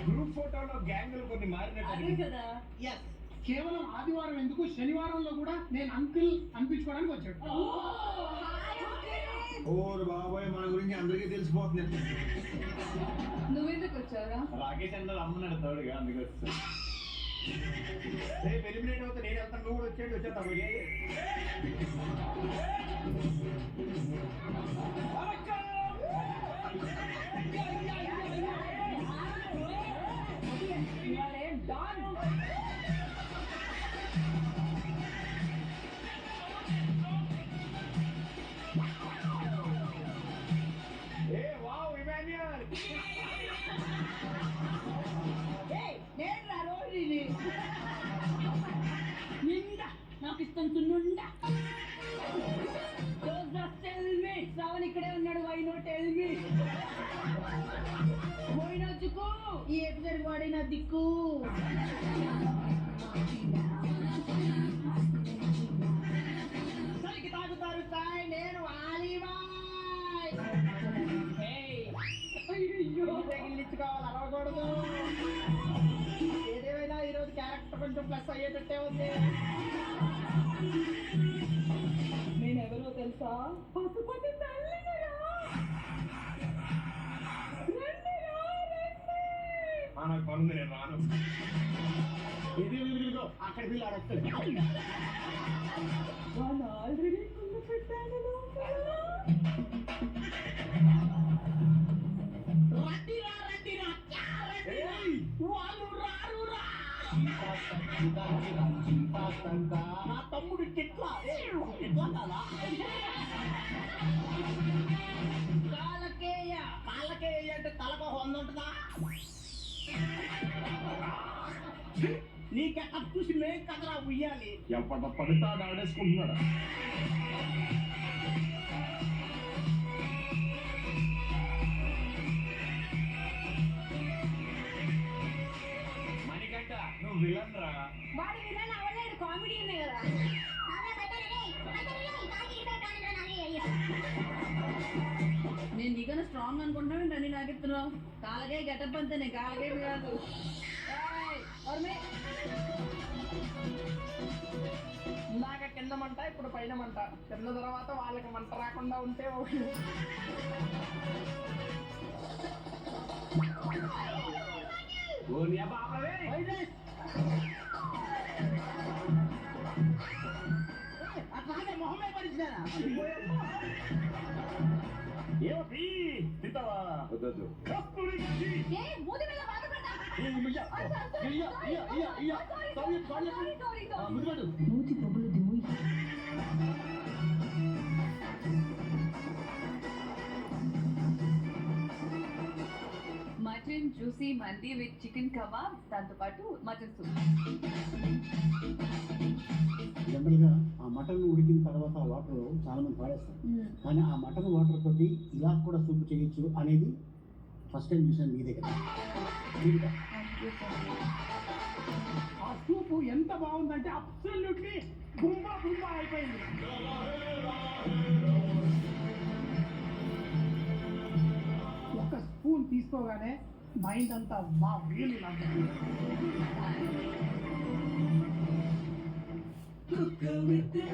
Group ఫోటోలో గ్యాంగులు కొన్ని మారినట్టు కదా. ఎస్, కేవలం ఆదివారం ఎందుకు శనివారంలో కూడా నేను అంకుల్ అనిపించుకోవడానికి వచ్చాడు. ఓరు బాబాయ్, మన గురించి అందరికీ తెలిసిపోతుంది. నువ్వెందుకు వచ్చావురా? రాకేష్ అన్న అమ్మన్నాడు తోడుగా, అందుకు వచ్చా. రేపు ఎలిమినేట్ అవుతా నేను వెళ్తాను, నువ్వు కూడా వచ్చేస్తావు. నిండా నాకు ఇష్టం సున్నుండా. శ్రావణ్ ఇక్కడే ఉన్నాడు. Why not tell me. పోయిన దిక్కు ఈ ఎపిసోడ్ వాడిన దిక్కు. సరికి తాగుతారు సాయ్, నేను ఆలివాయ్. అయ్యో తగిలించుకోవాలి, అరవకూడదు. ఏదేమైనా ఈరోజు క్యారెక్టర్ కొంచెం ప్లస్ అయ్యేటట్టే ఉంది. నేనెవరో తెలుసా? పసుపతి తల్లిరా. నాకు పనుంది, నేను రాను. అక్కడ పిల్ల అడగలేదు. వాళ్ళు ఆల్రెడీ కుళ్ళు పెట్టాను. వాళ్ళు రారురా. నా తమ్ముడు టిట్లా కదా. కాలకేయ కాలకేయ అంటే తలకు హొంద ఉంటుందా? నీకెక్కడ చూసి మేం కదరా ఉయ్యాలి. ఎప్పటి పడితే ఆడేసుకుంటున్నాడు. మణికంట నువ్వు విలన్ రా. వాడు విలన్ అవ్వలేడు, కామెడీ ఉన్నాయి కదా. నేను నీకన్నా స్ట్రాంగ్ అనుకుంటున్నావు. నన్ను నాకెత్తున్నావు. కాలకే గెటప్ అంతేనే, కాలకే కాదు. ఇందాక కింద మంట, ఇప్పుడు పైన మంట. తిన్న తర్వాత వాళ్ళకి మంట రాకుండా ఉంటే అట్లాగే మొహమే పరిచినారా? మటన్ జ్యూసీ మంది విత్ చికెన్ కబాబ్, దాంతో పాటు మటన్ సూప్. జనరల్ గా ఆ మటన్ ఉడికిన తర్వాత వాటర్ చాలా మంది పాడేస్తారు, కానీ ఆ మటన్ వాటర్ తోటి ఇలా కూడా సూప్ చేయొచ్చు అనేది ఫస్ట్ టైం చూసాను మీ దగ్గర. ఆ సూపు ఎంత బాగుందంటే అబ్సల్యూట్లీ గుంబా గుంబా అయిపోయింది. ఒక స్పూన్ తీసుకోగానే మైండ్ అంతా మా వీలు లాంటి.